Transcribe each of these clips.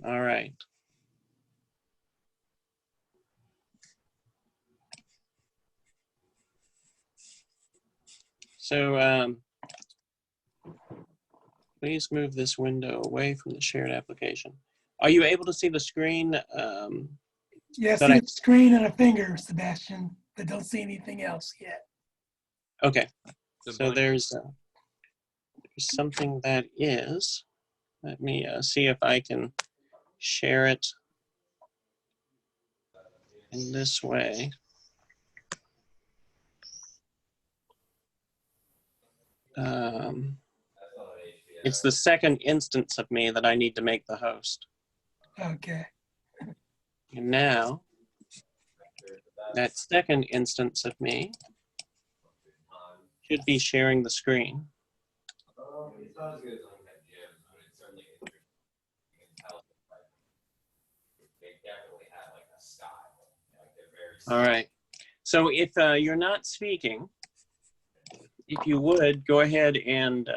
All right. So please move this window away from the shared application. Are you able to see the screen? Yeah, I see a screen and a finger, Sebastian, but don't see anything else yet. Okay. So there's something that is. Let me see if I can share it in this way. It's the second instance of me that I need to make the host. Okay. And now, that second instance of me should be sharing the screen. All right. So if you're not speaking, if you would, go ahead and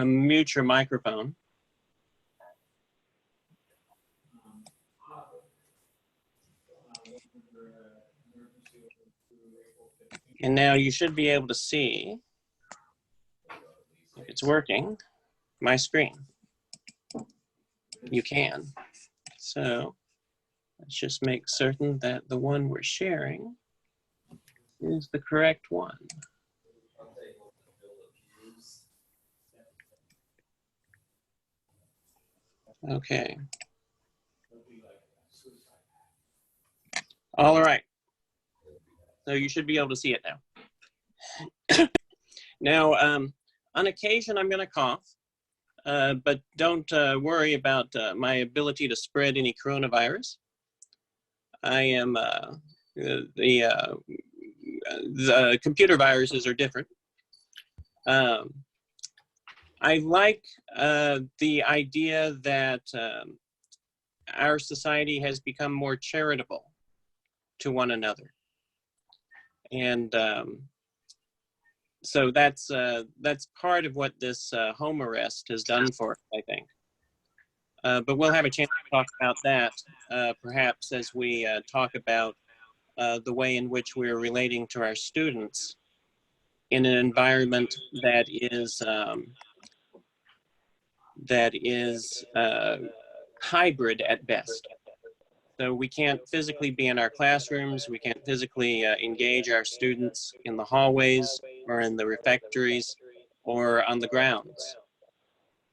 mute your microphone. And now you should be able to see, if it's working, my screen. You can. So let's just make certain that the one we're sharing is the correct one. Okay. All right. So you should be able to see it now. Now, on occasion, I'm going to cough, but don't worry about my ability to spread any coronavirus. I am, the computer viruses are different. I like the idea that our society has become more charitable to one another. And so that's part of what this home arrest has done for us, I think. But we'll have a chance to talk about that perhaps as we talk about the way in which we're relating to our students in an environment that is hybrid at best. So we can't physically be in our classrooms, we can't physically engage our students in the hallways or in the refectories or on the grounds.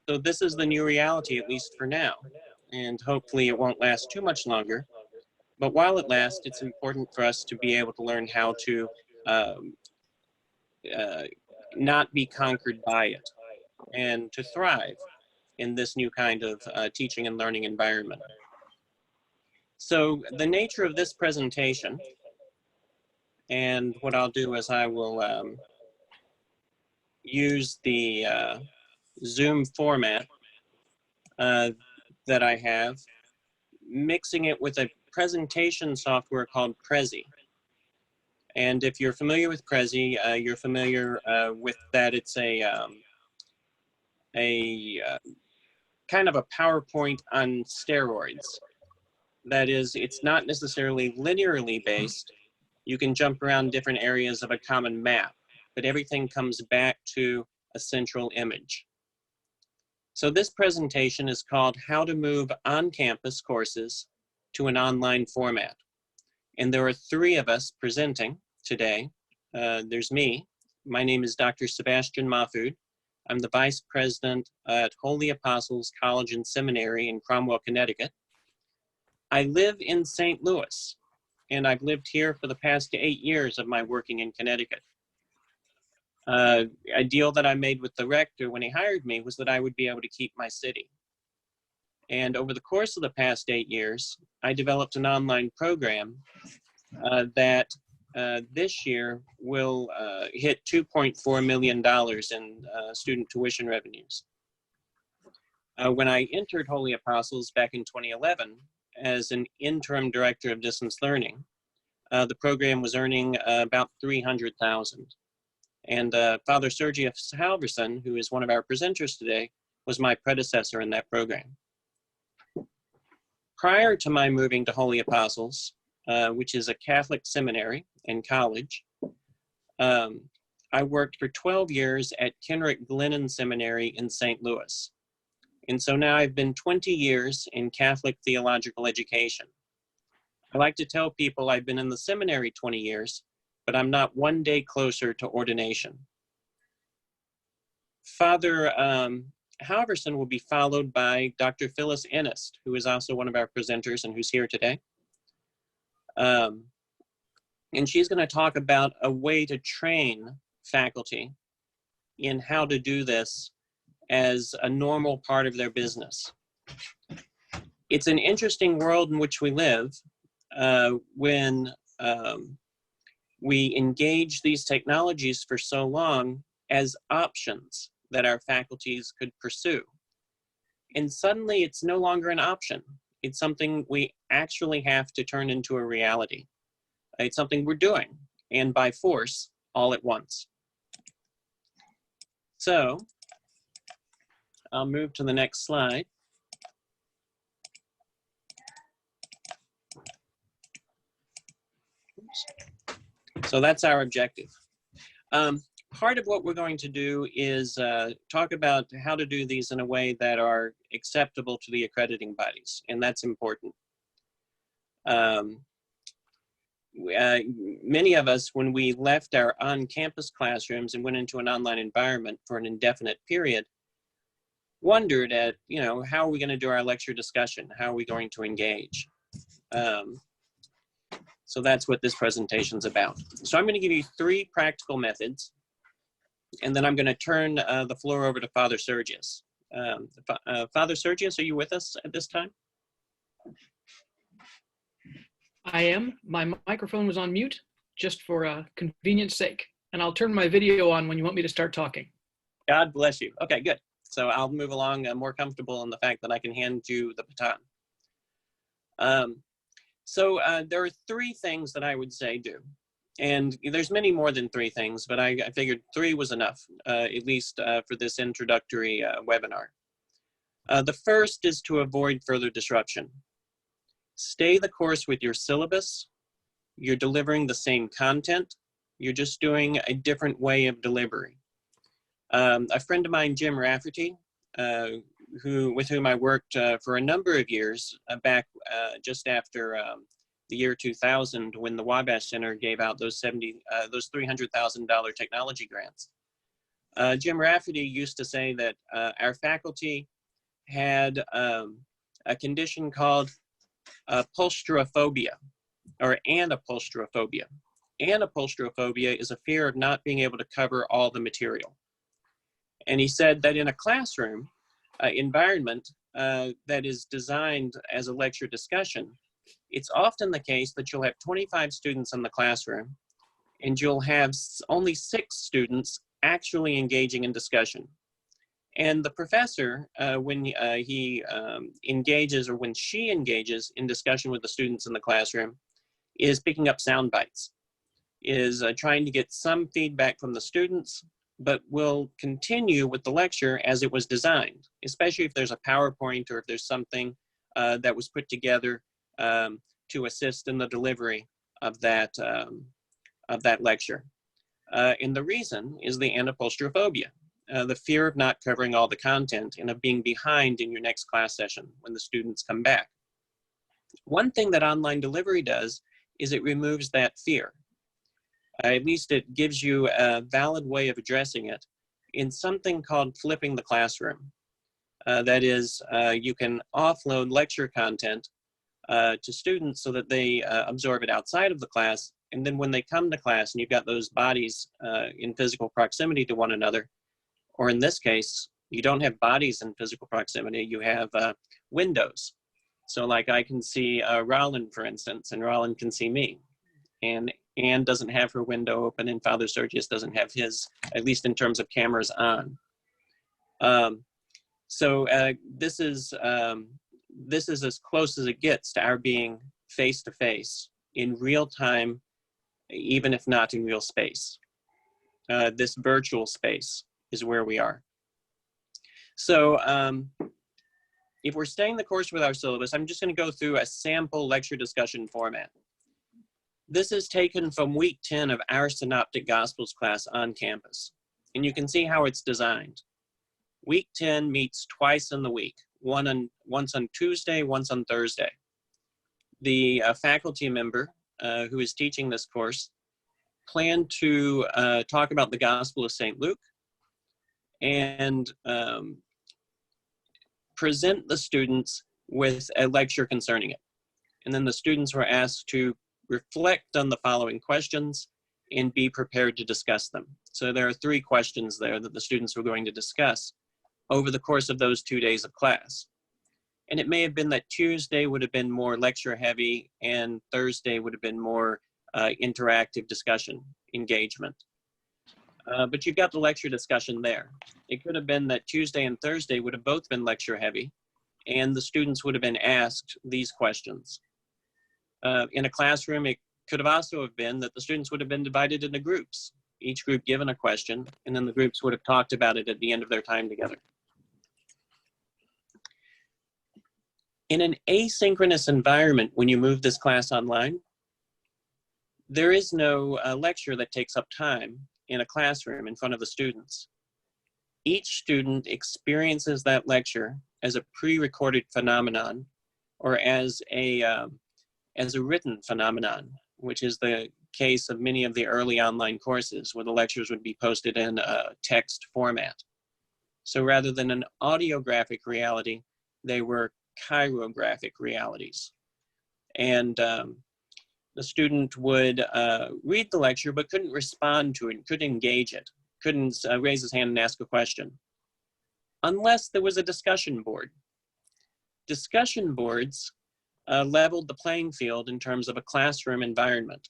So this is the new reality, at least for now, and hopefully it won't last too much longer. But while it lasts, it's important for us to be able to learn how to not be conquered by it and to thrive in this new kind of teaching and learning environment. So the nature of this presentation, and what I'll do is I will use the Zoom format that I have, mixing it with a presentation software called Prezi. And if you're familiar with Prezi, you're familiar with that. It's a kind of a PowerPoint on steroids. That is, it's not necessarily linearly based. You can jump around different areas of a common map, but everything comes back to a central image. So this presentation is called How to Move On-Campus Courses to an Online Format. And there are three of us presenting today. There's me. My name is Dr. Sebastian Mahfood. I'm the Vice President at Holy Apostles College and Seminary in Cromwell, Connecticut. I live in St. Louis, and I've lived here for the past 8 years of my working in Connecticut. A deal that I made with the rector when he hired me was that I would be able to keep my city. And over the course of the past 8 years, I developed an online program that this year will hit $2.4 million in student tuition revenues. When I entered Holy Apostles back in 2011 as an interim director of distance learning, the program was earning about $300,000. And Father Sergius Halverson, who is one of our presenters today, was my predecessor in that program. Prior to my moving to Holy Apostles, which is a Catholic seminary and college, I worked for 12 years at Kenrick Glennon Seminary in St. Louis. And so now I've been 20 years in Catholic theological education. I like to tell people I've been in the seminary 20 years, but I'm not one day closer to ordination. Father Halverson will be followed by Dr. Phyllis Ennis, who is also one of our presenters and who's here today. And she's going to talk about a way to train faculty in how to do this as a normal part of their business. It's an interesting world in which we live when we engage these technologies for so long as options that our faculties could pursue. And suddenly it's no longer an option. It's something we actually have to turn into a reality. It's something we're doing, and by force, all at once. So I'll move to the next slide. So that's our objective. Part of what we're going to do is talk about how to do these in a way that are acceptable to the accrediting bodies, and that's important. Many of us, when we left our on-campus classrooms and went into an online environment for an indefinite period, wondered at, how are we going to do our lecture discussion? How are we going to engage? So that's what this presentation is about. So I'm going to give you 3 practical methods, and then I'm going to turn the floor over to Father Sergius. Father Sergius, are you with us at this time? I am. My microphone was on mute just for convenience sake, and I'll turn my video on when you want me to start talking. God bless you. Okay, good. So I'll move along more comfortable in the fact that I can hand you the baton. So there are 3 things that I would say do. And there's many more than 3 things, but I figured 3 was enough, at least for this introductory webinar. The first is to avoid further disruption. Stay the course with your syllabus. You're delivering the same content. You're just doing a different way of delivery. A friend of mine, Jim Rafferty, with whom I worked for a number of years back just after the year 2000, when the Wabash Center gave out those $300,000 technology grants. Jim Rafferty used to say that our faculty had a condition called upholsterophobia, or anupholsterophobia. Anupholsterophobia is a fear of not being able to cover all the material. And he said that in a classroom environment that is designed as a lecture discussion, it's often the case that you'll have 25 students in the classroom, and you'll have only 6 students actually engaging in discussion. And the professor, when he engages, or when she engages in discussion with the students in the classroom, is picking up sound bites, is trying to get some feedback from the students, but will continue with the lecture as it was designed, especially if there's a PowerPoint or if there's something that was put together to assist in the delivery of that lecture. And the reason is the anupholsterophobia. The fear of not covering all the content and of being behind in your next class session when the students come back. One thing that online delivery does is it removes that fear. At least it gives you a valid way of addressing it in something called flipping the classroom. That is, you can offload lecture content to students so that they absorb it outside of the class, and then when they come to class and you've got those bodies in physical proximity to one another, or in this case, you don't have bodies in physical proximity, you have windows. So like I can see Roland, for instance, and Roland can see me. And Anne doesn't have her window open, and Father Sergius doesn't have his, at least in terms of cameras on. So this is as close as it gets to our being face-to-face in real time, even if not in real space. this virtual space is where we are. So if we're staying the course with our syllabus, I'm just going to go through a sample lecture discussion format. This is taken from week 10 of our Synoptic Gospels class on campus. And you can see how it's designed. Week 10 meets twice in the week, once on Tuesday, once on Thursday. The faculty member who is teaching this course planned to talk about the Gospel of St. Luke and present the students with a lecture concerning it. And then the students were asked to reflect on the following questions and be prepared to discuss them. So there are 3 questions there that the students were going to discuss over the course of those 2 days of class. And it may have been that Tuesday would have been more lecture heavy and Thursday would have been more interactive discussion, engagement. But you've got the lecture discussion there. It could have been that Tuesday and Thursday would have both been lecture heavy and the students would have been asked these questions. In a classroom, it could have also have been that the students would have been divided into groups, each group given a question, and then the groups would have talked about it at the end of their time together. In an asynchronous environment, when you move this class online, there is no lecture that takes up time in a classroom in front of the students. Each student experiences that lecture as a pre-recorded phenomenon or as a written phenomenon, which is the case of many of the early online courses where the lectures would be posted in a text format. So rather than an audiographic reality, they were chirographic realities. And the student would read the lecture, but couldn't respond to it, couldn't engage it, couldn't raise his hand and ask a question, unless there was a discussion board. Discussion boards leveled the playing field in terms of a classroom environment.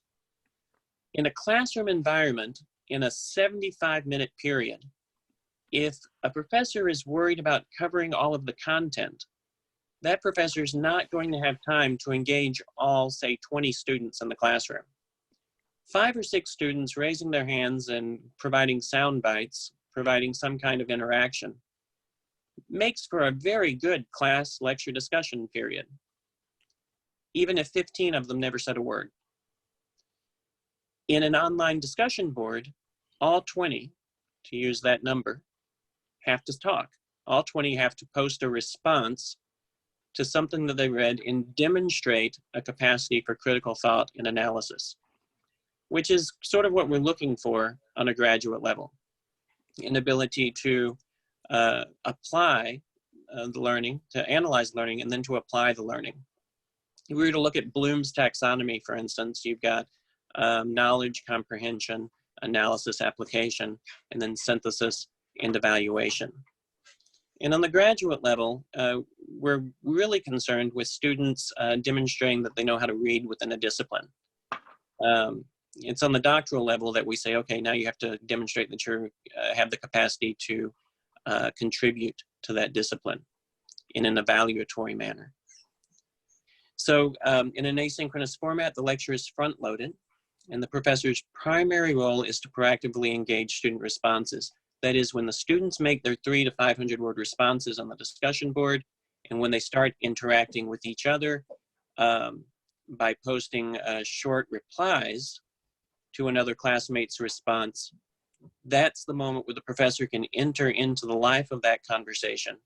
In a classroom environment, in a 75-minute period, if a professor is worried about covering all of the content, that professor is not going to have time to engage all, say, 20 students in the classroom. 5 or 6 students raising their hands and providing sound bites, providing some kind of interaction, makes for a very good class lecture discussion period, even if 15 of them never said a word. In an online discussion board, all 20, to use that number, have to talk. All 20 have to post a response to something that they read and demonstrate a capacity for critical thought and analysis, which is sort of what we're looking for on a graduate level. An ability to apply the learning, to analyze learning, and then to apply the learning. If we were to look at Bloom's taxonomy, for instance, you've got knowledge, comprehension, analysis, application, and then synthesis and evaluation. And on the graduate level, we're really concerned with students demonstrating that they know how to read within a discipline. It's on the doctoral level that we say, okay, now you have to demonstrate that you have the capacity to contribute to that discipline in an evaluatory manner. So in an asynchronous format, the lecture is front-loaded, and the professor's primary role is to proactively engage student responses. That is, when the students make their 300 to 500 word responses on the discussion board, and when they start interacting with each other by posting short replies to another classmate's response, that's the moment where the professor can enter into the life of that conversation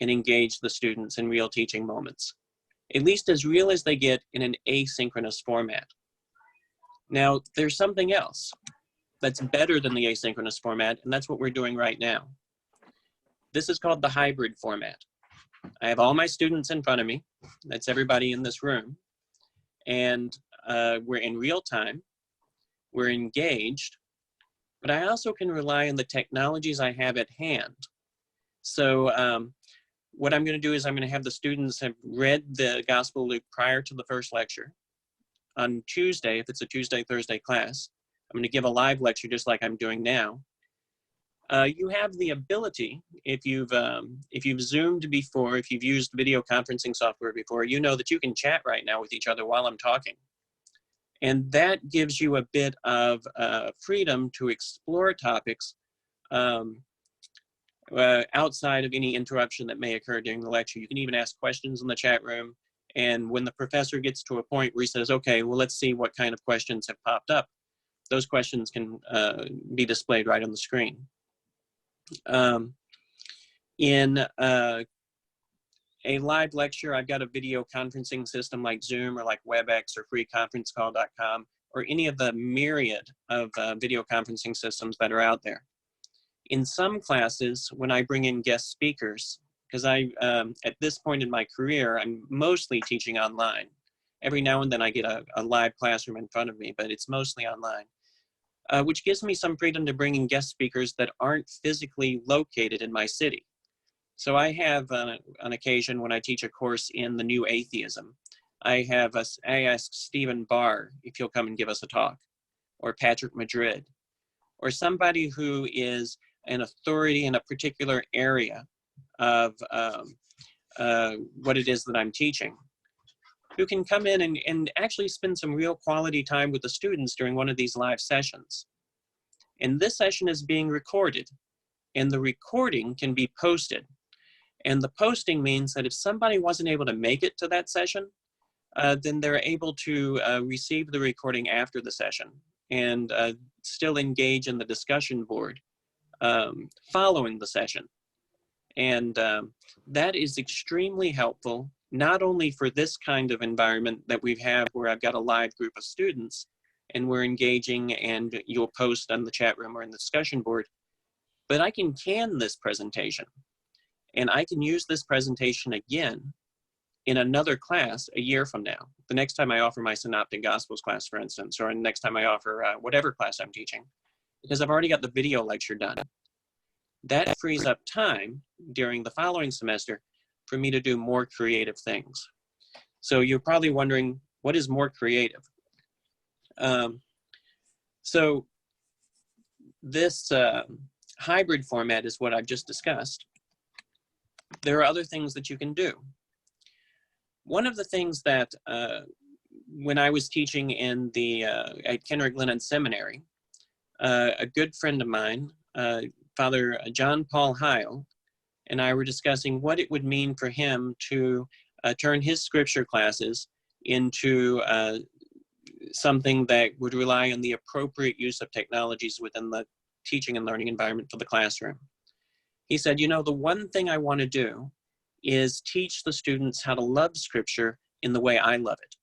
and engage the students in real teaching moments, at least as real as they get in an asynchronous format. Now, there's something else that's better than the asynchronous format, and that's what we're doing right now. This is called the hybrid format. I have all my students in front of me. That's everybody in this room. And we're in real time. We're engaged. But I also can rely on the technologies I have at hand. So what I'm going to do is I'm going to have the students have read the Gospel of Luke prior to the first lecture. On Tuesday, if it's a Tuesday, Thursday class, I'm going to give a live lecture just like I'm doing now. You have the ability, if you've Zoomed before, if you've used video conferencing software before, you know that you can chat right now with each other while I'm talking. And that gives you a bit of freedom to explore topics outside of any interruption that may occur during the lecture. You can even ask questions in the chat room. And when the professor gets to a point where he says, okay, well, let's see what kind of questions have popped up, those questions can be displayed right on the screen. In a live lecture, I've got a video conferencing system like Zoom or like WebEx or freeconferencecall.com or any of the myriad of video conferencing systems that are out there. In some classes, when I bring in guest speakers, because at this point in my career, I'm mostly teaching online. Every now and then I get a live classroom in front of me, but it's mostly online, which gives me some freedom to bring in guest speakers that aren't physically located in my city. So I have, on occasion, when I teach a course in the New Atheism, I ask Stephen Barr if he'll come and give us a talk, or Patrick Madrid, or somebody who is an authority in a particular area of what it is that I'm teaching, who can come in and actually spend some real quality time with the students during one of these live sessions. And this session is being recorded, and the recording can be posted. And the posting means that if somebody wasn't able to make it to that session, then they're able to receive the recording after the session and still engage in the discussion board following the session. And that is extremely helpful, not only for this kind of environment that we have where I've got a live group of students and we're engaging and you'll post on the chat room or in the discussion board, but I can can this presentation. And I can use this presentation again in another class a year from now. The next time I offer my Synoptic Gospels class, for instance, or the next time I offer whatever class I'm teaching, because I've already got the video lecture done. That frees up time during the following semester for me to do more creative things. So you're probably wondering, what is more creative? So this hybrid format is what I've just discussed. There are other things that you can do. One of the things that when I was teaching in at Kenrick Glennon Seminary, a good friend of mine, Father John Paul Heil, and I were discussing what it would mean for him to turn his scripture classes into something that would rely on the appropriate use of technologies within the teaching and learning environment for the classroom. He said, you know, the one thing I want to do is teach the students how to love scripture in the way I love it.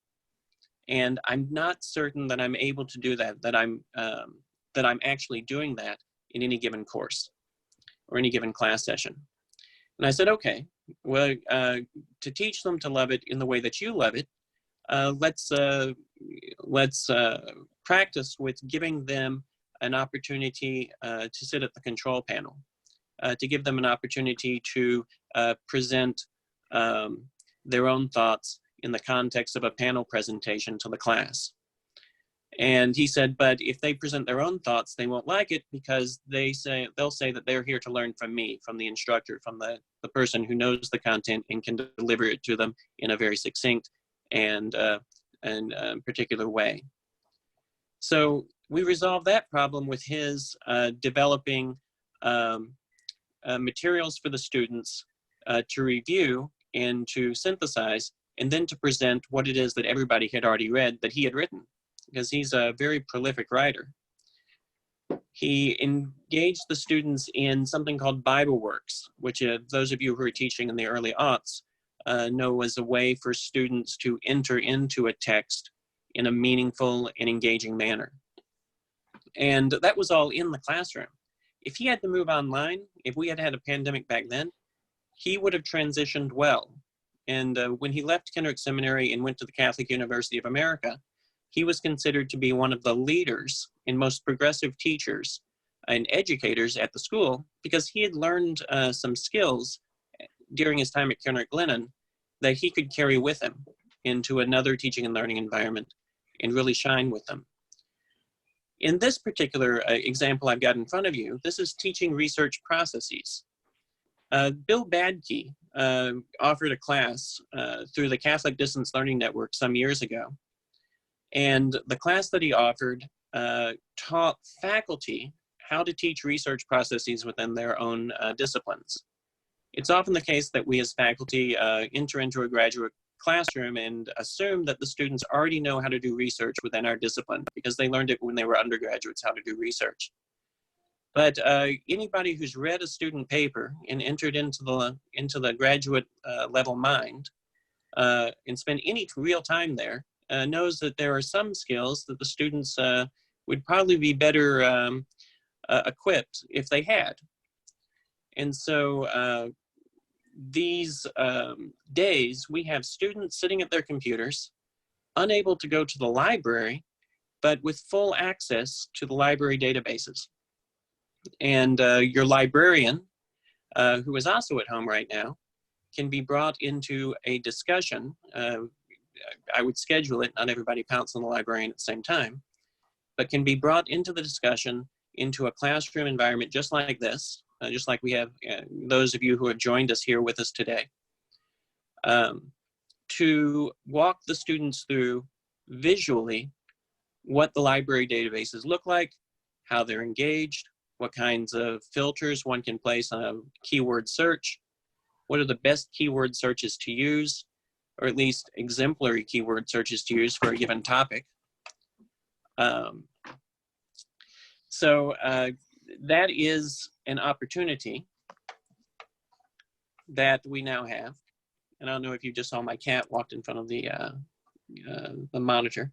And I'm not certain that I'm able to do that, that I'm actually doing that in any given course or any given class session. And I said, okay, well, to teach them to love it in the way that you love it, let's practice with giving them an opportunity to sit at the control panel. To give them an opportunity to present their own thoughts in the context of a panel presentation to the class. And he said, but if they present their own thoughts, they won't like it because they'll say that they're here to learn from me, from the instructor, from the person who knows the content and can deliver it to them in a very succinct and particular way. So we resolved that problem with his developing materials for the students to review and to synthesize, and then to present what it is that everybody had already read that he had written, because he's a very prolific writer. He engaged the students in something called Bible Works, which those of you who are teaching in the early aughts know was a way for students to enter into a text in a meaningful and engaging manner. And that was all in the classroom. If he had to move online, if we had had a pandemic back then, he would have transitioned well. And when he left Kenrick Seminary and went to the Catholic University of America, he was considered to be one of the leaders and most progressive teachers and educators at the school, because he had learned some skills during his time at Kenrick Glennon that he could carry with him into another teaching and learning environment and really shine with them. In this particular example I've got in front of you, this is teaching research processes. Bill Badke offered a class through the Catholic Distance Learning Network some years ago. And the class that he offered taught faculty how to teach research processes within their own disciplines. It's often the case that we as faculty enter into a graduate classroom and assume that the students already know how to do research within our discipline because they learned it when they were undergraduates, how to do research. But anybody who's read a student paper and entered into the graduate level mind and spent any real time there knows that there are some skills that the students would probably be better equipped if they had. And so these days, we have students sitting at their computers, unable to go to the library, but with full access to the library databases. And your librarian, who is also at home right now, can be brought into a discussion. I would schedule it, not everybody pounces on the librarian at the same time, but can be brought into the discussion into a classroom environment just like this, just like we have those of you who have joined us here with us today, to walk the students through visually what the library databases look like, how they're engaged, what kinds of filters one can place on a keyword search, what are the best keyword searches to use, or at least exemplary keyword searches to use for a given topic. So that is an opportunity that we now have. And I don't know if you just saw my cat walked in front of the monitor,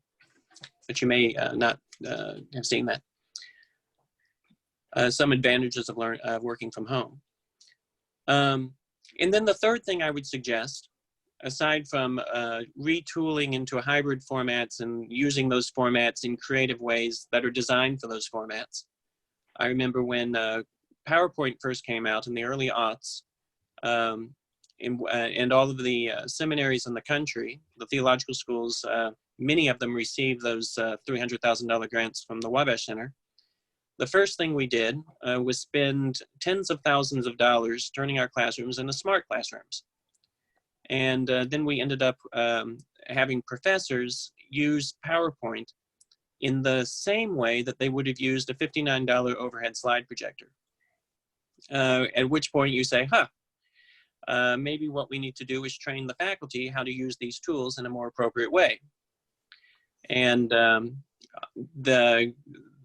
but you may not have seen that. Some advantages of working from home. And then the third thing I would suggest, aside from retooling into hybrid formats and using those formats in creative ways that are designed for those formats. I remember when PowerPoint first came out in the early aughts, and all of the seminaries in the country, the theological schools, many of them received those $300,000 grants from the Wabash Center. The first thing we did was spend tens of thousands of dollars turning our classrooms into smart classrooms. And then we ended up having professors use PowerPoint in the same way that they would have used a $59 overhead slide projector. At which point you say, maybe what we need to do is train the faculty how to use these tools in a more appropriate way. And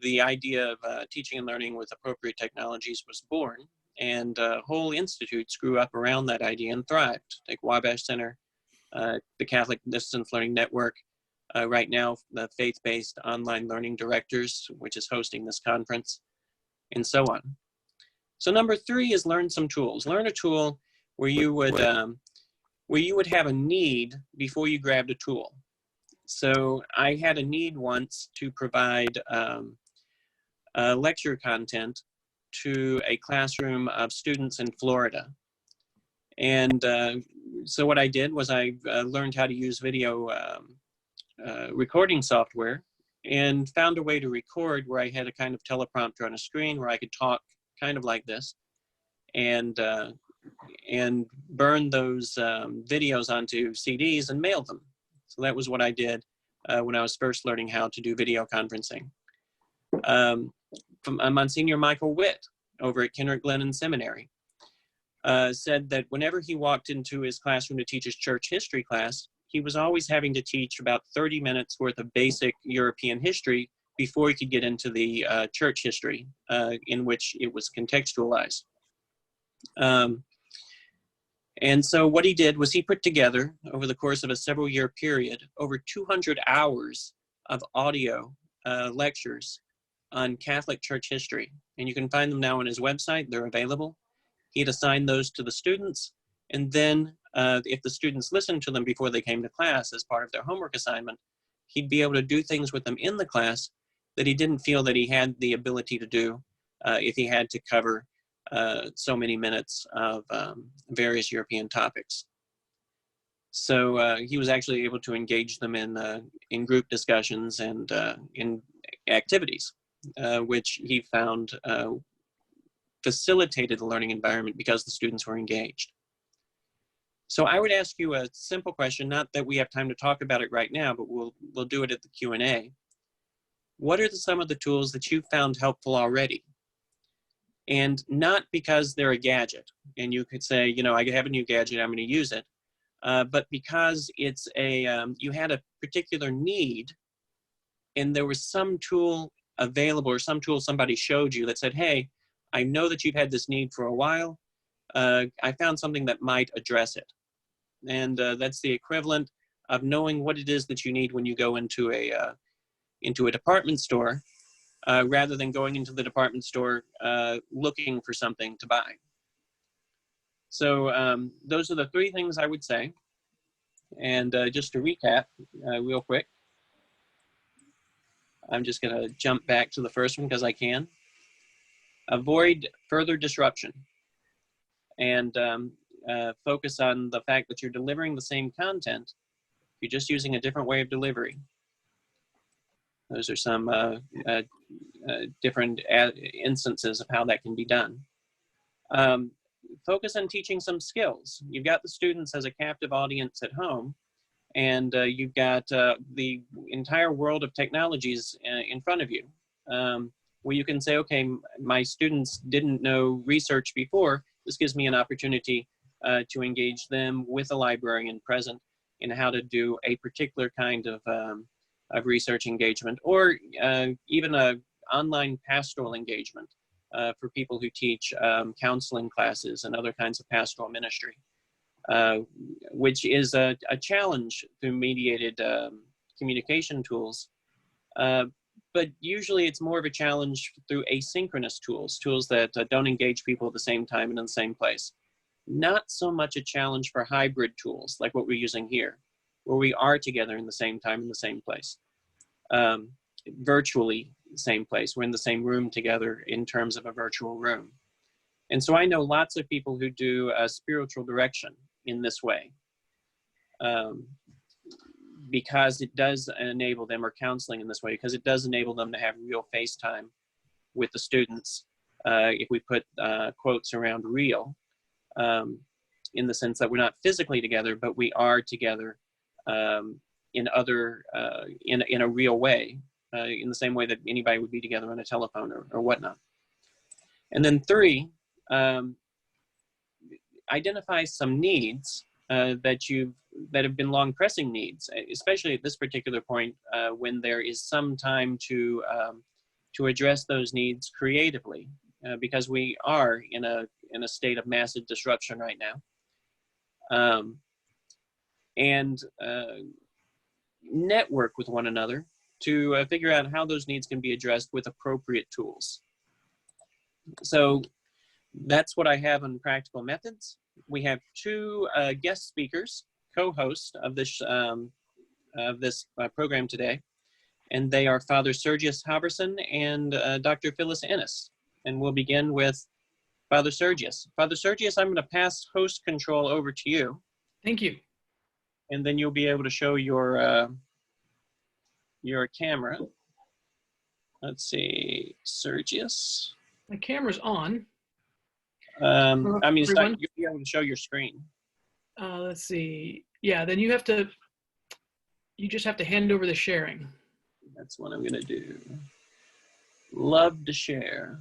the idea of teaching and learning with appropriate technologies was born, and whole institutes grew up around that idea and thrived. Like Wabash Center, the Catholic Distance Learning Network, right now the Faith-Based Online Learning Directors, which is hosting this conference, and so on. So number 3 is learn some tools. Learn a tool where you would have a need before you grabbed a tool. So I had a need once to provide lecture content to a classroom of students in Florida. And so what I did was I learned how to use video recording software and found a way to record where I had a kind of teleprompter on a screen where I could talk kind of like this and burn those videos onto CDs and mail them. So that was what I did when I was first learning how to do video conferencing. From Monsignor Michael Witt over at Kenrick Glennon Seminary said that whenever he walked into his classroom to teach his church history class, he was always having to teach about 30 minutes worth of basic European history before he could get into the church history in which it was contextualized. And so what he did was he put together, over the course of a several-year period, over 200 hours of audio lectures on Catholic church history. And you can find them now on his website. They're available. He'd assign those to the students. And then if the students listened to them before they came to class as part of their homework assignment, he'd be able to do things with them in the class that he didn't feel that he had the ability to do if he had to cover so many minutes of various European topics. So he was actually able to engage them in group discussions and in activities, which he found facilitated the learning environment because the students were engaged. So I would ask you a simple question, not that we have time to talk about it right now, but we'll do it at the Q&A. What are some of the tools that you found helpful already? And not because they're a gadget, and you could say, you know, I have a new gadget, I'm going to use it, but because it's you had a particular need, and there was some tool available or some tool somebody showed you that said, hey, I know that you've had this need for a while. I found something that might address it. And that's the equivalent of knowing what it is that you need when you go into a department store, rather than going into the department store looking for something to buy. So those are the three things I would say. And just to recap real quick, I'm just going to jump back to the first one because I can. Avoid further disruption, and focus on the fact that you're delivering the same content. You're just using a different way of delivery. Those are some different instances of how that can be done. Focus on teaching some skills. You've got the students as a captive audience at home, and you've got the entire world of technologies in front of you, where you can say, okay, my students didn't know research before. This gives me an opportunity to engage them with a librarian present in how to do a particular kind of research engagement, or even an online pastoral engagement for people who teach counseling classes and other kinds of pastoral ministry, which is a challenge through mediated communication tools. But usually it's more of a challenge through asynchronous tools that don't engage people at the same time and in the same place. Not so much a challenge for hybrid tools like what we're using here, where we are together in the same time in the same place. Virtually the same place. We're in the same room together in terms of a virtual room. And so I know lots of people who do spiritual direction in this way, because it does enable them, or counseling in this way, because it does enable them to have real face time with the students, if we put quotes around real, in the sense that we're not physically together, but we are together in a real way, in the same way that anybody would be together on a telephone or whatnot. And then 3, identify some needs that have been long pressing needs, especially at this particular point, when there is some time to address those needs creatively, because we are in a state of massive disruption right now. And network with one another to figure out how those needs can be addressed with appropriate tools. So that's what I have on practical methods. We have 2 guest speakers, co-hosts of this program today, and they are Father Sergius Haberson and Dr. Phyllis Ennis. And we'll begin with Father Sergius. Father Sergius, I'm going to pass host control over to you. Thank you. And then you'll be able to show your camera. Let's see, Sergius. My camera's on. I mean, it's not, you'll be able to show your screen. Let's see. Yeah, then you just have to hand over the sharing. That's what I'm going to do. Love to share.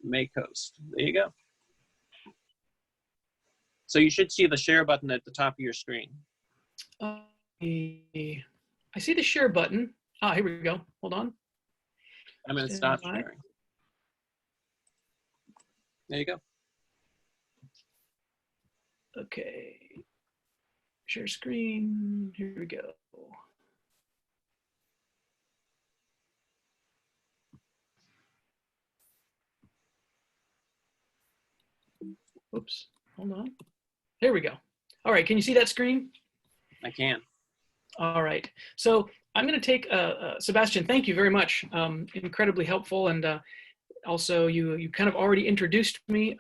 Make host. There you go. So you should see the share button at the top of your screen. I see the share button. Ah, here we go. Hold on. I'm going to stop sharing. There you go. Okay. Share screen. Here we go. Oops. Hold on. There we go. All right. Can you see that screen? I can. All right. So I'm going to take, Sebastian, thank you very much. Incredibly helpful. And also you kind of already introduced me.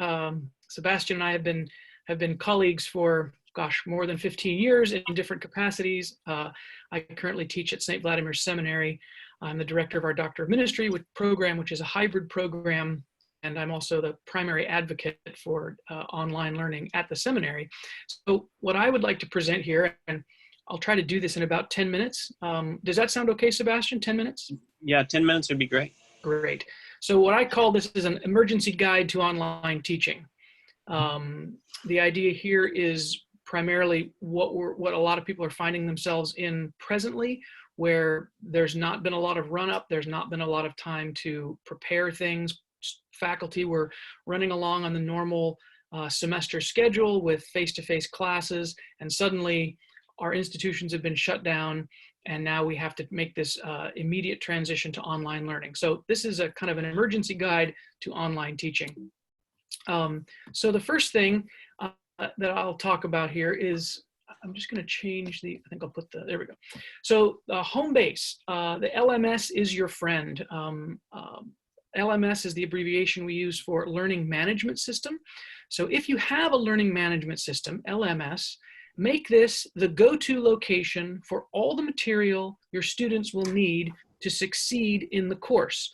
Sebastian and I have been colleagues for, gosh, more than 15 years in different capacities. I currently teach at St. Vladimir Seminary. I'm the director of our Doctor of Ministry program, which is a hybrid program and I'm also the primary advocate for online learning at the seminary. So what I would like to present here, and I'll try to do this in about 10 minutes. Does that sound okay, Sebastian? 10 minutes? Yeah, 10 minutes would be great. Great. So what I call this is an emergency guide to online teaching. The idea here is primarily what a lot of people are finding themselves in presently, where there's not been a lot of run-up, there's not been a lot of time to prepare things. Faculty were running along on the normal semester schedule with face-to-face classes, and suddenly our institutions have been shut down, and now we have to make this immediate transition to online learning. So this is a kind of an emergency guide to online teaching. So the first thing that I'll talk about here is, I'm just going to change I think I'll put there we go. So home base, the LMS is your friend. LMS is the abbreviation we use for Learning Management System. So if you have a learning management system, LMS, make this the go-to location for all the material your students will need to succeed in the course.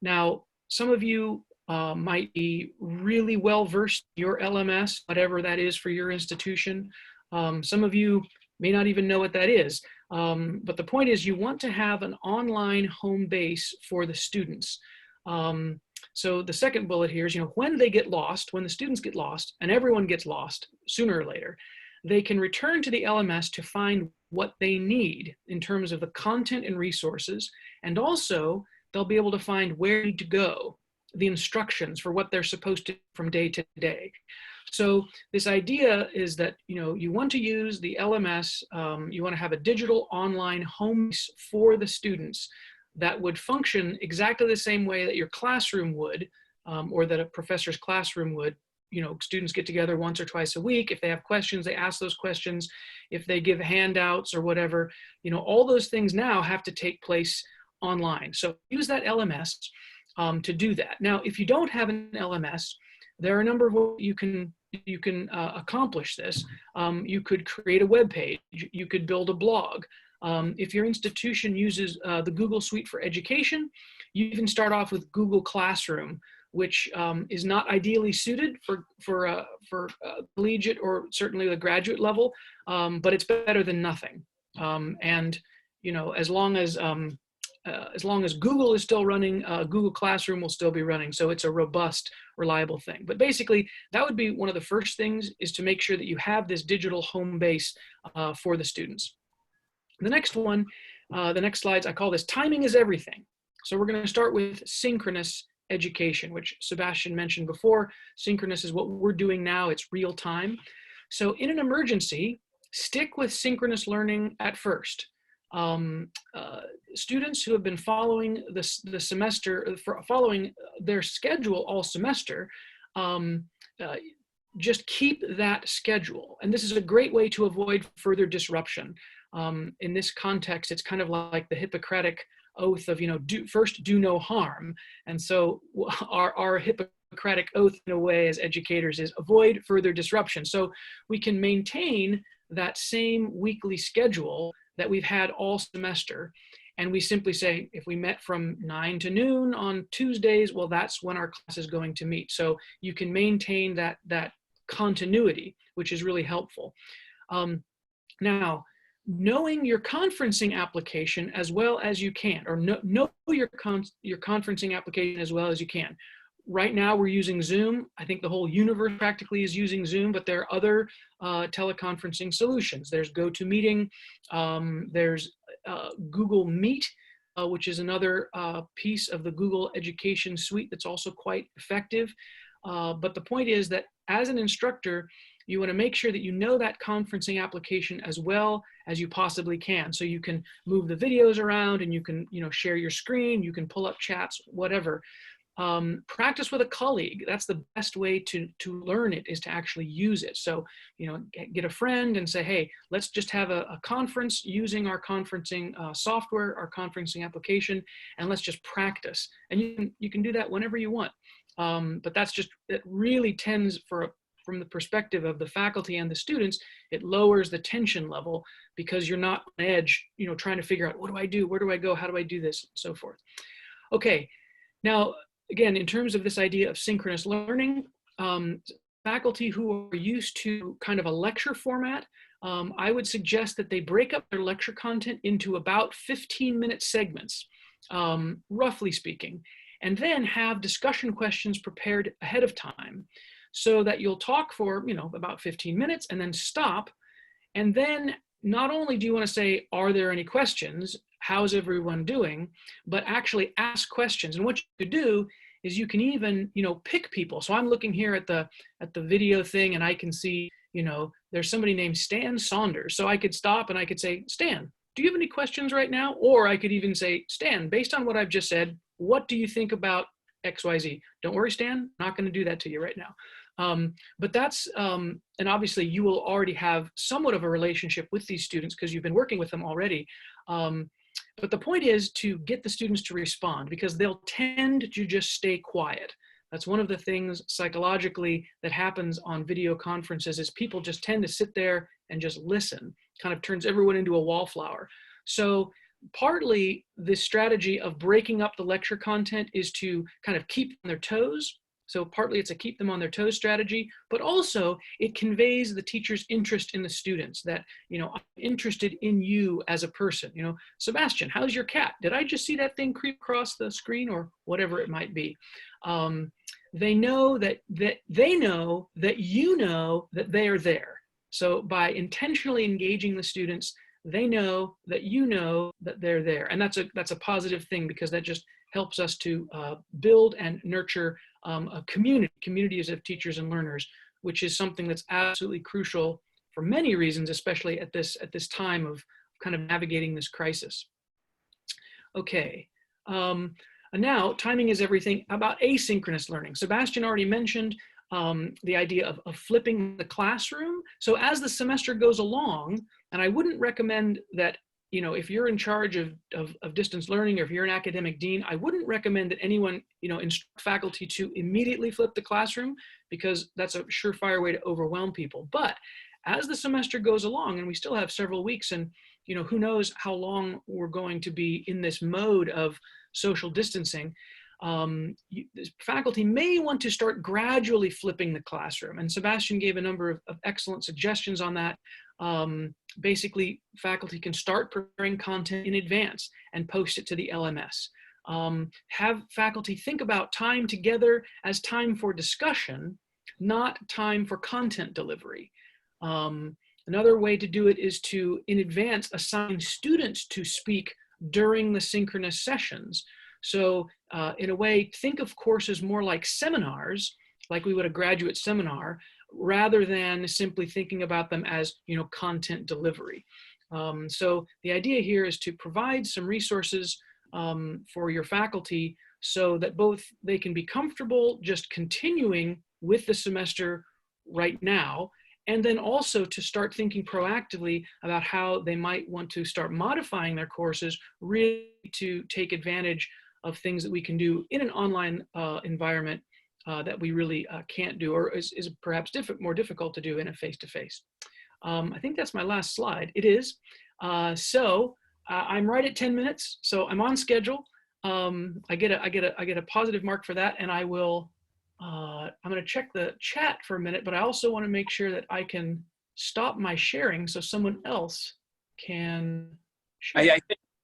Now, some of you might be really well versed in your LMS, whatever that is for your institution. Some of you may not even know what that is. But the point is, you want to have an online home base for the students. So the second bullet here is, when they get lost, when the students get lost, and everyone gets lost sooner or later, they can return to the LMS to find what they need in terms of the content and resources, and also they'll be able to find where they need to go, the instructions for what they're supposed to do from day to day. So this idea is that, you want to use the LMS, you want to have a digital online home base for the students that would function exactly the same way that your classroom would, or that a professor's classroom would. Students get together once or twice a week. If they have questions, they ask those questions. If they give handouts or whatever, all those things now have to take place online. So use that LMS to do that. Now, if you don't have an LMS, there are a number of ways you can accomplish this. You could create a web page. You could build a blog. If your institution uses the Google Suite for Education, you can start off with Google Classroom, which is not ideally suited for collegiate or certainly the graduate level, but it's better than nothing. And as long as Google is still running, Google Classroom will still be running. So it's a robust, reliable thing. But basically, that would be one of the first things, is to make sure that you have this digital home base for the students. The next one, the next slides, I call this timing is everything. So we're going to start with synchronous education, which Sebastian mentioned before. Synchronous is what we're doing now. It's real time. So in an emergency, stick with synchronous learning at first. Students who have been following the semester, following their schedule all semester, just keep that schedule. And this is a great way to avoid further disruption. In this context, it's kind of like the Hippocratic oath of, do no harm. And so our Hippocratic oath, in a way, as educators, is avoid further disruption. So we can maintain that same weekly schedule that we've had all semester. And we simply say, if we met from 9 to noon on Tuesdays, well, that's when our class is going to meet. So you can maintain that continuity, which is really helpful. Now, knowing your conferencing application as well as you can, or know your conferencing application as well as you can. Right now we're using Zoom. I think the whole universe practically is using Zoom, but there are other teleconferencing solutions. There's GoToMeeting, there's Google Meet, which is another piece of the Google Education Suite that's also quite effective. But the point is that as an instructor, you want to make sure that you know that conferencing application as well as you possibly can. So you can move the videos around, and you can share your screen, you can pull up chats, whatever. Practice with a colleague. That's the best way to learn it, is to actually use it. So, get a friend and say, hey, let's just have a conference using our conferencing software, our conferencing application, and let's just practice. And you can do that whenever you want. But it really tends, from the perspective of the faculty and the students, it lowers the tension level, because you're not on edge, trying to figure out, what do I do? Where do I go? How do I do this? And so forth. Okay. Now, again, in terms of this idea of synchronous learning, faculty who are used to kind of a lecture format, I would suggest that they break up their lecture content into about 15-minute segments, roughly speaking, and then have discussion questions prepared ahead of time so that you'll talk for, about 15 minutes and then stop. And then not only do you want to say, are there any questions? How's everyone doing? But actually ask questions. And what you could do is you can even, pick people. So I'm looking here at the video thing, and I can see, there's somebody named Stan Saunders. So I could stop and I could say, Stan, do you have any questions right now? Or I could even say, Stan, based on what I've just said, what do you think about XYZ? Don't worry, Stan, I'm not going to do that to you right now. But that's, and obviously you will already have somewhat of a relationship with these students because you've been working with them already. But the point is to get the students to respond, because they'll tend to just stay quiet. That's one of the things psychologically that happens on video conferences, is people just tend to sit there and just listen, kind of turns everyone into a wallflower. So partly this strategy of breaking up the lecture content is to kind of keep them on their toes. So partly it's a keep them on their toes strategy, but also it conveys the teacher's interest in the students, that, I'm interested in you as a person. Sebastian, how's your cat? Did I just see that thing creep across the screen, or whatever it might be? They know that they know that you know that they are there. So by intentionally engaging the students, they know that you know that they're there. And that's a positive thing, because that just helps us to build and nurture a communities of teachers and learners, which is something that's absolutely crucial for many reasons, especially at this time of kind of navigating this crisis. Okay, and now timing is everything about asynchronous learning. Sebastian already mentioned the idea of flipping the classroom. So as the semester goes along, and I wouldn't recommend that, if you're in charge of distance learning, or if you're an academic dean, I wouldn't recommend that anyone, instruct faculty to immediately flip the classroom, because that's a surefire way to overwhelm people. But as the semester goes along, and we still have several weeks, and who knows how long we're going to be in this mode of social distancing, faculty may want to start gradually flipping the classroom. And Sebastian gave a number of excellent suggestions on that. Basically, faculty can start preparing content in advance and post it to the LMS. Have faculty think about time together as time for discussion, not time for content delivery. Another way to do it is to, in advance, assign students to speak during the synchronous sessions. So in a way, think of courses more like seminars, like we would a graduate seminar, rather than simply thinking about them as, content delivery. So the idea here is to provide some resources for your faculty so that both they can be comfortable just continuing with the semester right now, and then also to start thinking proactively about how they might want to start modifying their courses, really to take advantage of things that we can do in an online environment that we really can't do, or is perhaps more difficult to do in a face-to-face. I think that's my last slide. It is. So I'm right at 10 minutes, so I'm on schedule. I get a positive mark for that, and I will. I'm going to check the chat for a minute, but I also want to make sure that I can stop my sharing so someone else can share.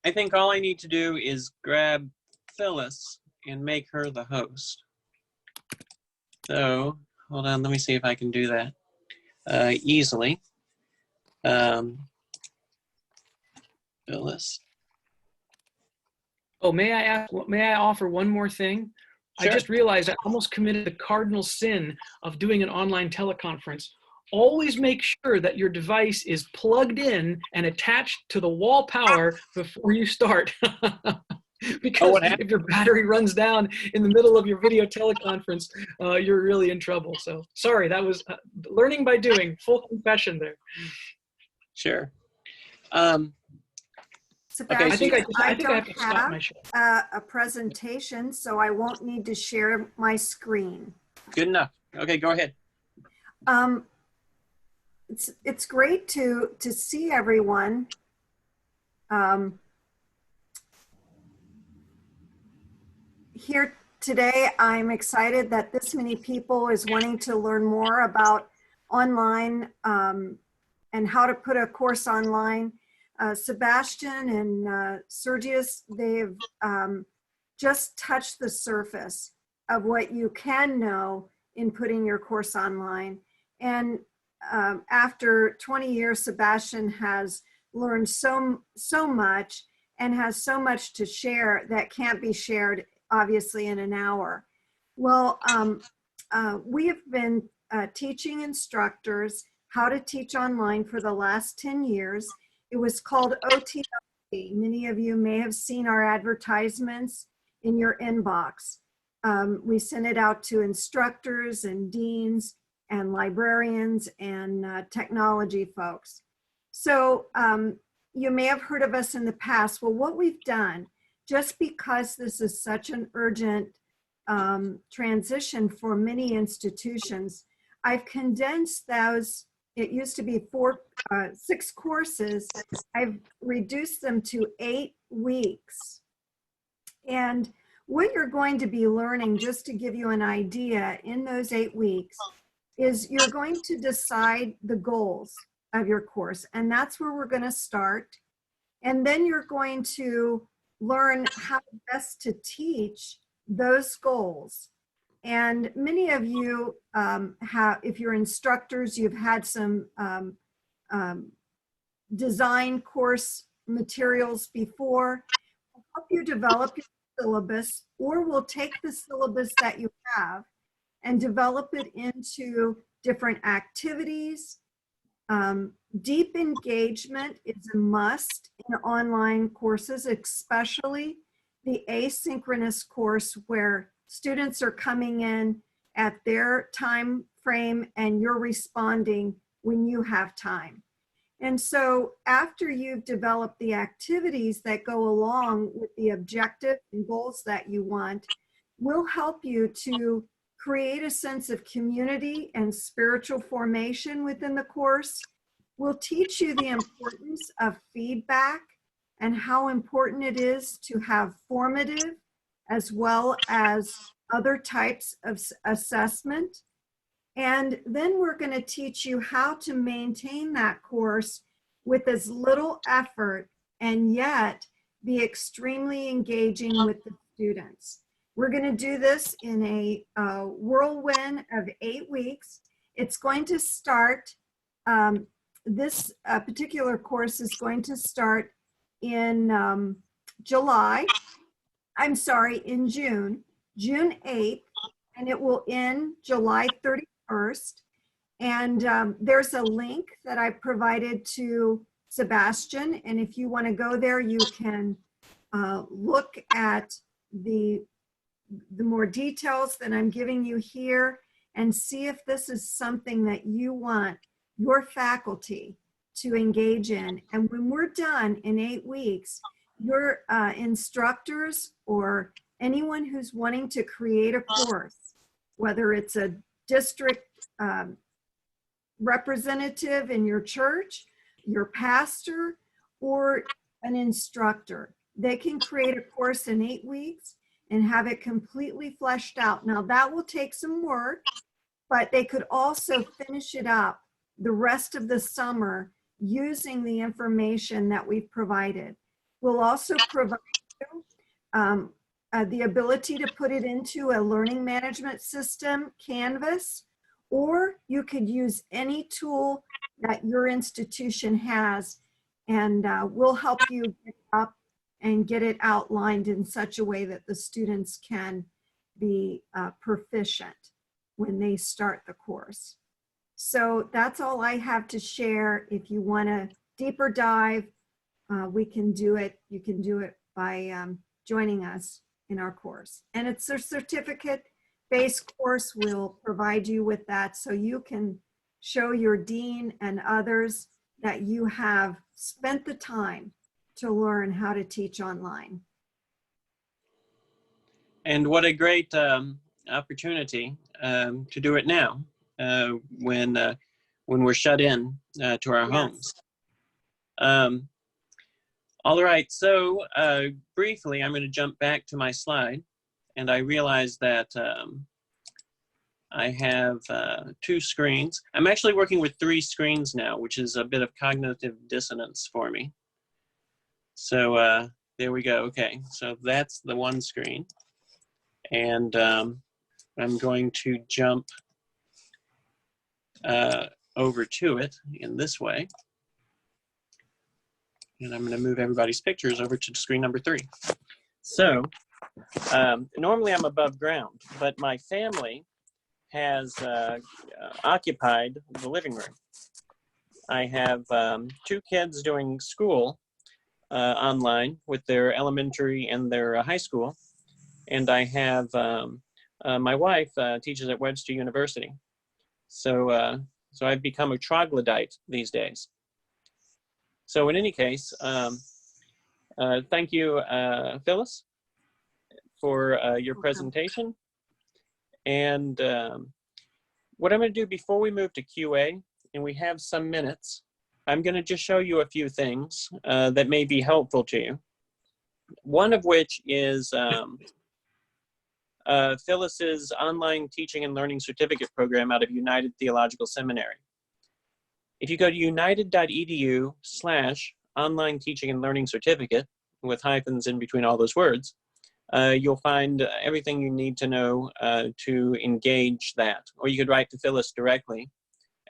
I think all I need to do is grab Phyllis and make her the host. So hold on, let me see if I can do that easily. Phyllis. Oh, may I offer one more thing? Sure. I just realized I almost committed the cardinal sin of doing an online teleconference. Always make sure that your device is plugged in and attached to the wall power before you start. Because if your battery runs down in the middle of your video teleconference, you're really in trouble. So sorry, that was learning by doing, full confession there. Sure. Sebastian, I think I have to stop my show. A presentation, so I won't need to share my screen. Good enough. Okay, go ahead. It's great to see everyone. Here today I'm excited that this many people is wanting to learn more about online and how to put a course online. Sebastian and Sergius, they've just touched the surface of what you can know in putting your course online. And after 20 years, Sebastian has learned so much and has so much to share that can't be shared, obviously, in an hour. Well, we have been teaching instructors how to teach online for the last 10 years. It was called OTLP. Many of you may have seen our advertisements in your inbox. We sent it out to instructors and deans and librarians and technology folks. So you may have heard of us in the past. Well, what we've done, just because this is such an urgent transition for many institutions, I've condensed those. It used to be 6 courses. I've reduced them to 8 weeks. And what you're going to be learning, just to give you an idea, in those 8 weeks, is you're going to decide the goals of your course. And that's where we're going to start. And then you're going to learn how best to teach those goals. And many of you have, if you're instructors, you've had some design course materials before. We'll help you develop your syllabus, or we'll take the syllabus that you have and develop it into different activities. Deep engagement is a must in online courses, especially the asynchronous course where students are coming in at their time frame and you're responding when you have time. And so after you've developed the activities that go along with the objective and goals that you want, we'll help you to create a sense of community and spiritual formation within the course. We'll teach you the importance of feedback and how important it is to have formative as well as other types of assessment. And then we're going to teach you how to maintain that course with as little effort and yet be extremely engaging with the students. We're going to do this in a whirlwind of 8 weeks. It's going to start, this particular course is going to start in June 8th, and it will end July 31st. And there's a link that I provided to Sebastian, and if you want to go there, you can look at the more details that I'm giving you here and see if this is something that you want your faculty to engage in. And when we're done in 8 weeks, your instructors or anyone who's wanting to create a course, whether it's a district representative in your church, your pastor, or an instructor, they can create a course in 8 weeks and have it completely fleshed out. Now that will take some work, but they could also finish it up the rest of the summer using the information that we've provided. We'll also provide you the ability to put it into a learning management system, Canvas, or you could use any tool that your institution has, and we'll help you get up and get it outlined in such a way that the students can be proficient when they start the course. So that's all I have to share. If you want a deeper dive, we can do it. You can do it by joining us in our course. And it's a certificate-based course. We'll provide you with that so you can show your dean and others that you have spent the time to learn how to teach online. And what a great opportunity to do it now when we're shut in to our homes. All right, so briefly, I'm going to jump back to my slide. and I realized that I have 2 screens. I'm actually working with 3 screens now, which is a bit of cognitive dissonance for me. So there we go. Okay, so that's the one screen. And I'm going to jump over to it in this way. And I'm going to move everybody's pictures over to screen number 3. So normally I'm above ground, but my family has occupied the living room. I have 2 kids doing school online with their elementary and their high school. And I have my wife teaches at Webster University. So I've become a troglodyte these days. So in any case, thank you, Phyllis, for your presentation. And what I'm going to do before we move to QA, and we have some minutes, I'm going to just show you a few things that may be helpful to you. One of which is Phyllis's online teaching and learning certificate program out of United Theological Seminary. If you go to united.edu/online teaching and learning certificate, with hyphens in between all those words, you'll find everything you need to know to engage that. Or you could write to Phyllis directly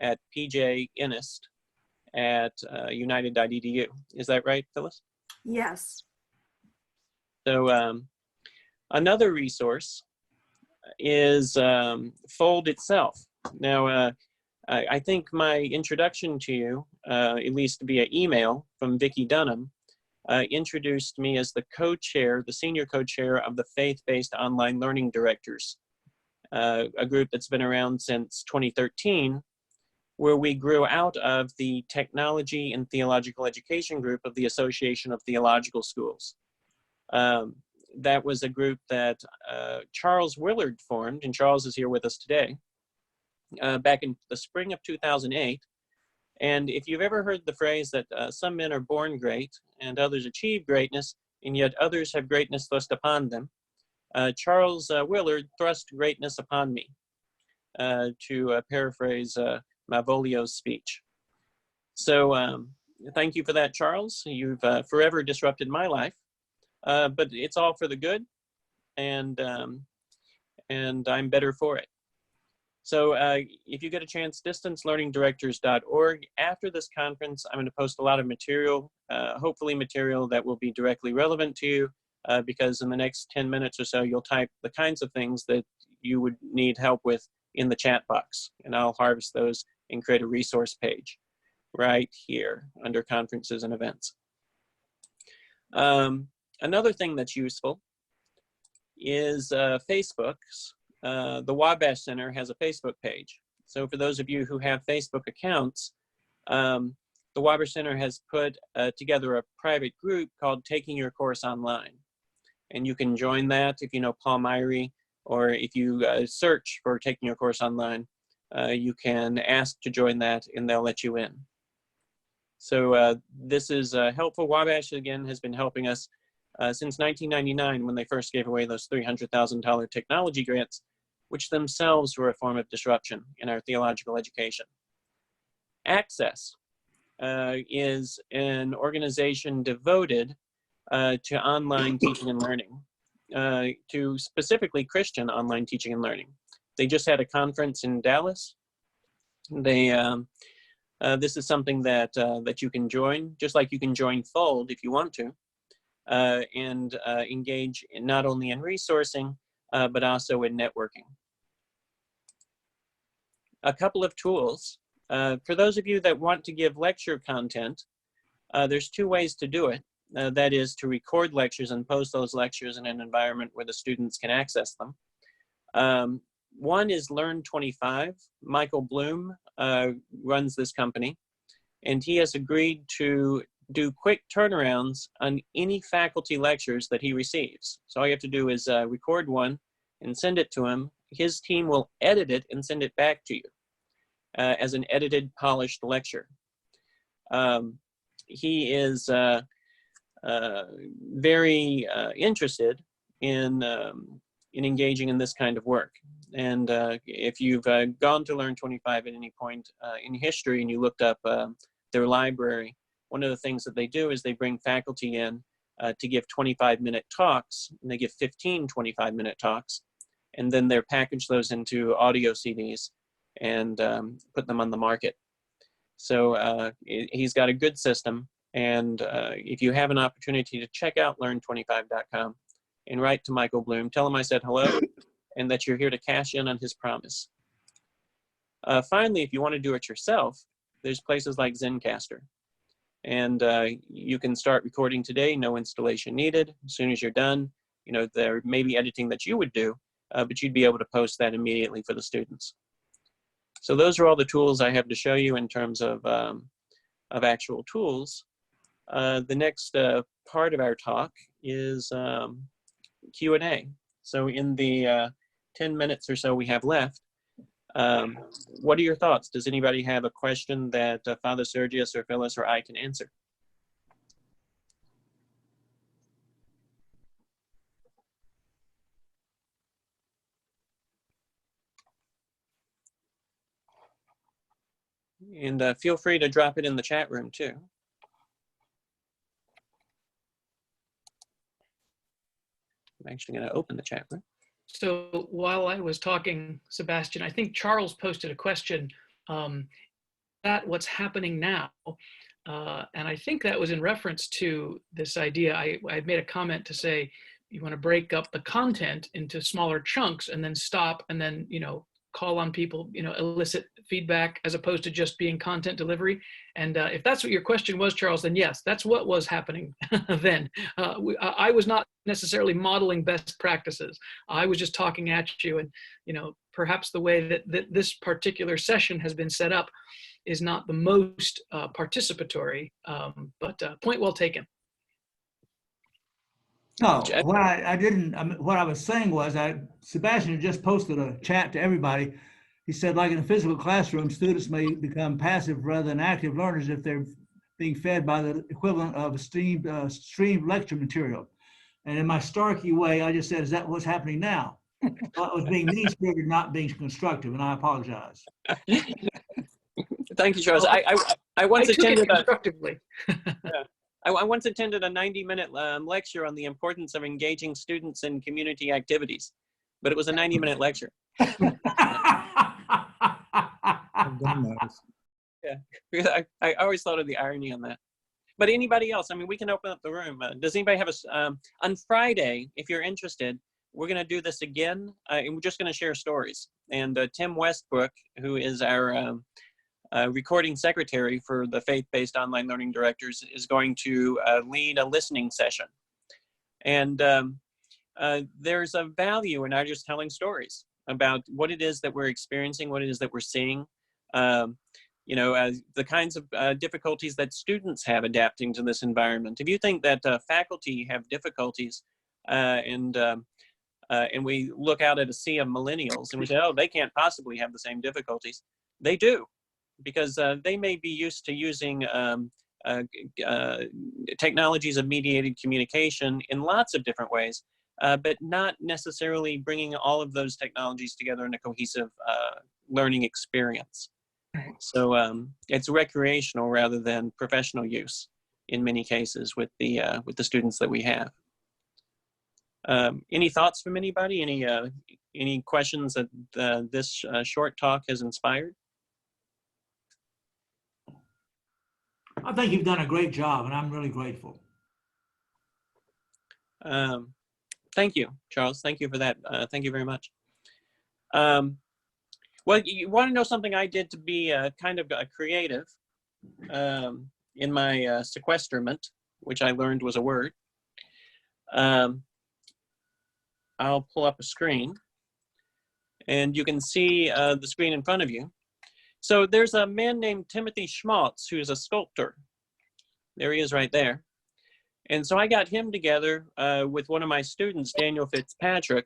at pjinist@united.edu. Is that right, Phyllis? Yes. So another resource is Fold itself. Now, I think my introduction to you, at least via email from Vicki Dunham, introduced me as the co-chair, the senior co-chair of the Faith-Based Online Learning Directors, a group that's been around since 2013, where we grew out of the Technology and Theological Education group of the Association of Theological Schools. That was a group that Charles Willard formed, and Charles is here with us today, back in the spring of 2008. And if you've ever heard the phrase that some men are born great and others achieve greatness, and yet others have greatness thrust upon them, Charles Willard thrust greatness upon me, to paraphrase Malvolio's speech. So thank you for that, Charles. You've forever disrupted my life, but it's all for the good, and I'm better for it. So if you get a chance, distancelearningdirectors.org. After this conference, I'm going to post a lot of material, hopefully material that will be directly relevant to you, because in the next 10 minutes or so, you'll type the kinds of things that you would need help with in the chat box, and I'll harvest those and create a resource page right here under conferences and events. Another thing that's useful is Facebook's. The Wabash Center has a Facebook page. So for those of you who have Facebook accounts, the Wabash Center has put together a private group called Taking Your Course Online. And you can join that if you know Paul Myrie, or if you search for Taking Your Course Online, you can ask to join that and they'll let you in. So this is helpful. Wabash, again, has been helping us since 1999 when they first gave away those $300,000 technology grants, which themselves were a form of disruption in our theological education. Access is an organization devoted to online teaching and learning, to specifically Christian online teaching and learning. They just had a conference in Dallas. They this is something that that you can join, just like you can join Fold if you want to, and engage not only in resourcing, but also in networking. A couple of tools. For those of you that want to give lecture content, there's 2 ways to do it. That is to record lectures and post those lectures in an environment where the students can access them. One is Learn25. Michael Bloom runs this company, and he has agreed to do quick turnarounds on any faculty lectures that he receives. So all you have to do is record one and send it to him. His team will edit it and send it back to you as an edited, polished lecture. He is very interested in in engaging in this kind of work. And if you've gone to Learn 25 at any point in history and you looked up their library, one of the things that they do is they bring faculty in to give 25-minute talks, and they give 15 25-minute talks, and then they're packaged those into audio CDs and put them on the market. So he's got a good system, and if you have an opportunity to check out learn25.com and write to Michael Bloom, tell him I said hello and that you're here to cash in on his promise. Finally, if you want to do it yourself, there's places like Zencaster. And you can start recording today, no installation needed. As soon as you're done, you know, there may be editing that you would do, but you'd be able to post that immediately for the students. So those are all the tools I have to show you in terms of actual tools. The next part of our talk is Q&A. So in the 10 minutes or so we have left, what are your thoughts? Does anybody have a question that Father Sergius or Phyllis or I can answer? And feel free to drop it in the chat room too. I'm actually going to open the chat room. So while I was talking, Sebastian, I think Charles posted a question that what's happening now. And I think that was in reference to this idea. I made a comment to say, you want to break up the content into smaller chunks and then stop and then, you know, call on people, you know, elicit feedback as opposed to just being content delivery. And if that's what your question was, Charles, then yes, that's what was happening then. I was not necessarily modeling best practices. I was just talking at you, and, you know, perhaps the way that this particular session has been set up is not the most participatory, but point well taken. No, what what I was saying was Sebastian just posted a chat to everybody. He said, like in a physical classroom, students may become passive rather than active learners if they're being fed by the equivalent of streamed lecture material. And in my Starkey way, I just said, is that what's happening now? Well, it was being mean-spirited, not being constructive, and I apologize. Thank you, Charles. I once attended constructively. I once attended a 90-minute lecture on the importance of engaging students in community activities, but it was a 90-minute lecture. I've done those. Yeah, I always thought of the irony on that. But anybody else? I mean, we can open up the room. Does anybody have on Friday, if you're interested, we're going to do this again, and we're just going to share stories. And Tim Westbrook, who is our recording secretary for the faith-based online learning directors, is going to lead a listening session. And there's a value in our just telling stories about what it is that we're experiencing, what it is that we're seeing, you know, the kinds of difficulties that students have adapting to this environment. If you think that faculty have difficulties and we look out at a sea of millennials and we say, oh, they can't possibly have the same difficulties. They do, because they may be used to using technologies of mediated communication in lots of different ways, but not necessarily bringing all of those technologies together in a cohesive learning experience. So it's recreational rather than professional use in many cases with the students that we have. Any thoughts from anybody? Any questions that this short talk has inspired? I think you've done a great job, and I'm really grateful. Thank you, Charles. Thank you for that. Thank you very much. Well, you want to know something I did to be kind of creative in my sequesterment, which I learned was a word. I'll pull up a screen, and you can see the screen in front of you. So there's a man named Timothy Schmaltz, who's a sculptor. There he is right there. And so I got him together with one of my students, Daniel Fitzpatrick.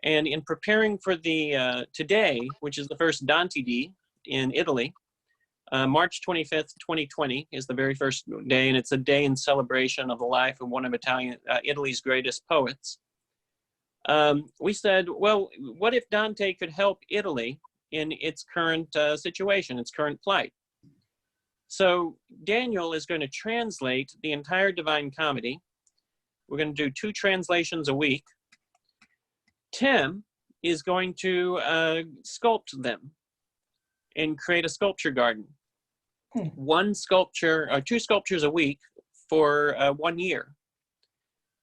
And in preparing for the today, which is the first Dante Day in Italy, March 25th, 2020 is the very first day, and it's a day in celebration of the life of one of Italy's greatest poets. we said, well, what if Dante could help Italy in its current situation, its current plight? So Daniel is going to translate the entire Divine Comedy. We're going to do 2 translations a week. Tim is going to sculpt them and create a sculpture garden. 1 sculpture or 2 sculptures a week for 1 year.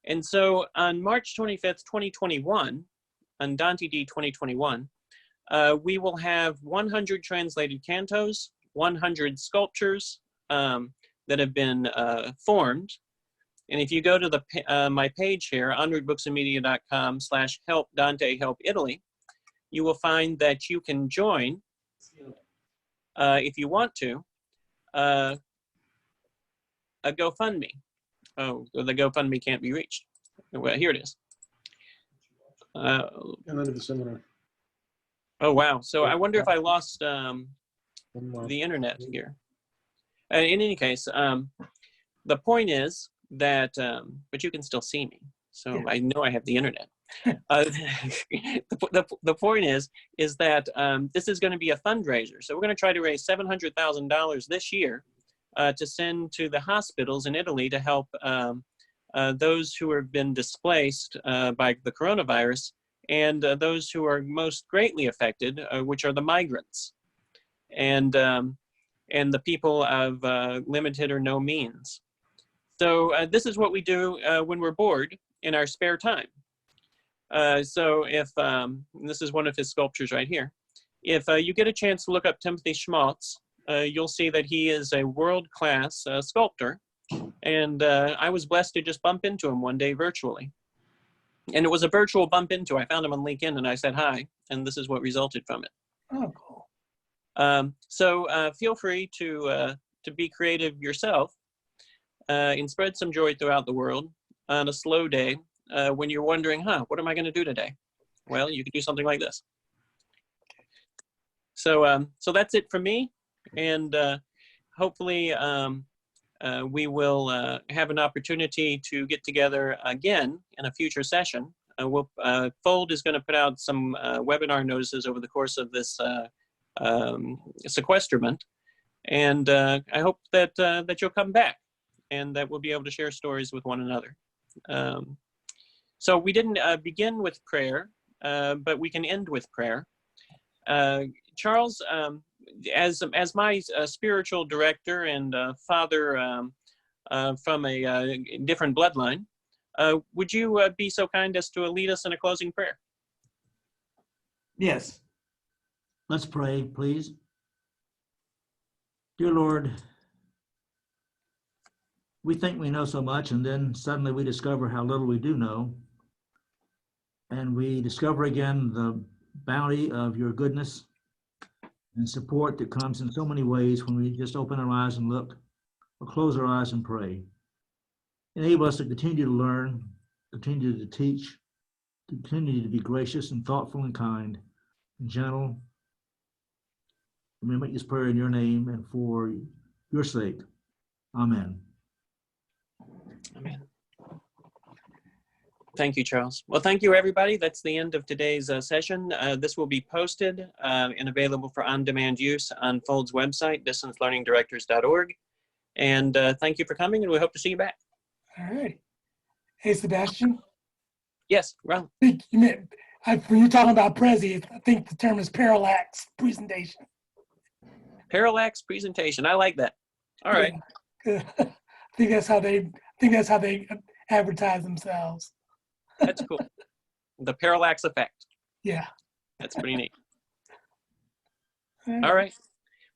And so on March 25th, 2021, on Dante D 2021, we will have 100 translated cantos, 100 sculptures that have been formed. And if you go to my page here, onwardbooksandmedia.com/help Dante help Italy, you will find that you can join, if you want to, a GoFundMe. Oh, the GoFundMe can't be reached. Well, here it is. And under the seminar. Oh, wow. So I wonder if I lost One more. the internet here. In any case, the point is that, but you can still see me. So I know I have the internet. The point is that this is going to be a fundraiser. So we're going to try to raise $700,000 this year to send to the hospitals in Italy to help those who have been displaced by the coronavirus and those who are most greatly affected, which are the migrants and the people of limited or no means. So this is what we do when we're bored in our spare time. So if, this is one of his sculptures right here. If you get a chance to look up Timothy Schmaltz, you'll see that he is a world-class sculptor. And I was blessed to just bump into him one day virtually. And it was a virtual bump into. I found him on LinkedIn and I said hi, and this is what resulted from it. Oh, cool. So feel free to be creative yourself and spread some joy throughout the world on a slow day when you're wondering, what am I going to do today? Well, you can do something like this. So that's it for me. And hopefully we will have an opportunity to get together again in a future session. Fold is going to put out some webinar notices over the course of this sequestrament. And I hope that you'll come back and that we'll be able to share stories with one another. So we didn't begin with prayer, but we can end with prayer. Charles, as my spiritual director and father from a different bloodline, would you be so kind as to lead us in a closing prayer? Yes. Let's pray, please. Dear Lord, we think we know so much, and then suddenly we discover how little we do know. And we discover again the bounty of your goodness and support that comes in so many ways when we just open our eyes and look, or close our eyes and pray. Enable us to continue to learn, continue to teach, continue to be gracious and thoughtful and kind and gentle. And we make this prayer in your name and for your sake. Amen. Amen. Thank you, Charles. Well, thank you, everybody. That's the end of today's session. This will be posted and available for on-demand use on Fold's website, distancelearningdirectors.org. And thank you for coming, and we hope to see you back. All right. Hey, Sebastian. Yes, Ron. When you're talking about Prezi, I think the term is parallax presentation. Parallax presentation. I like that. All right. Yeah. I think that's how they advertise themselves. That's cool. The parallax effect. Yeah. That's pretty neat. All right.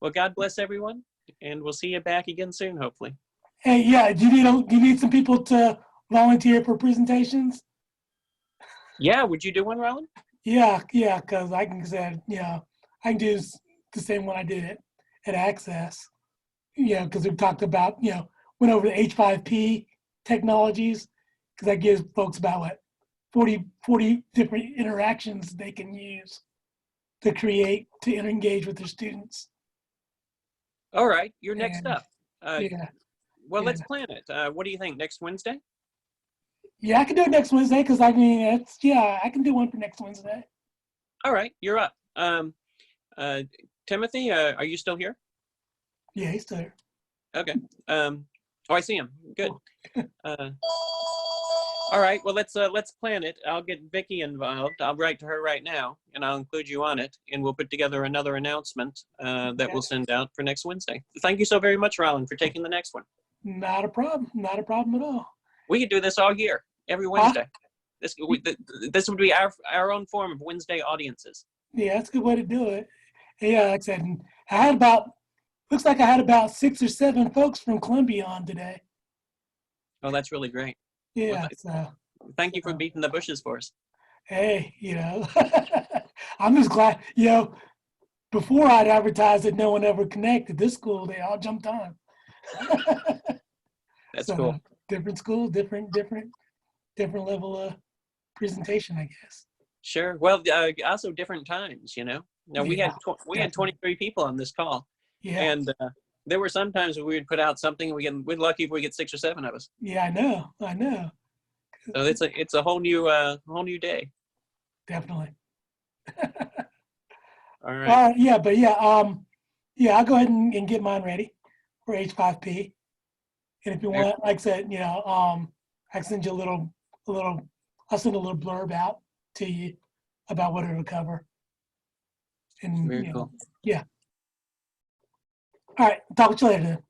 Well, God bless everyone, and we'll see you back again soon, hopefully. Hey, yeah. Do you need some people to volunteer for presentations? Yeah. Would you do one, Roland? Yeah. Because I can I can do the same one I did at Access. Yeah, because we talked about went over the H5P technologies, because that gives folks about 40 different interactions they can use to engage with their students. All right. You're next up. Yeah. Well, Yeah. let's plan it. What do you think? Next Wednesday? Yeah, I can do it next Wednesday because I mean, I can do one for next Wednesday. All right, you're up. Timothy, are you still here? Yeah, he's still here. Okay. Oh, I see him. Good. All right. Well, let's plan it. I'll get Vicky involved. I'll write to her right now, and I'll include you on it, and we'll put together another announcement that we'll send out for next Wednesday. Thank you so very much, Roland, for taking the next one. Not a problem. Not a problem at all. We could do this all year, every Wednesday. This would be our own form of Wednesday audiences. Yeah, that's a good way to do it. Yeah, like I said, looks like I had about 6 or 7 folks from Columbia on today. Oh, that's really great. Yeah. Well, thank you for beating the bushes for us. Hey, I'm just glad, before I'd advertised that no one ever connected. This school, they all jumped on. That's cool. Different school, different level of presentation, I guess. Sure. Well, also different times, Now we had 23 people on this call. Yeah. And there were some times when we would put out something, we're lucky if we get 6 or 7 of us. Yeah, I know. So it's a whole new day. Definitely. All right. I'll go ahead and get mine ready for H5P. And if you want, like I said, I can send you I'll send a little blurb out to you about what it'll cover. And Very cool. Yeah. All right. Talk to you later then.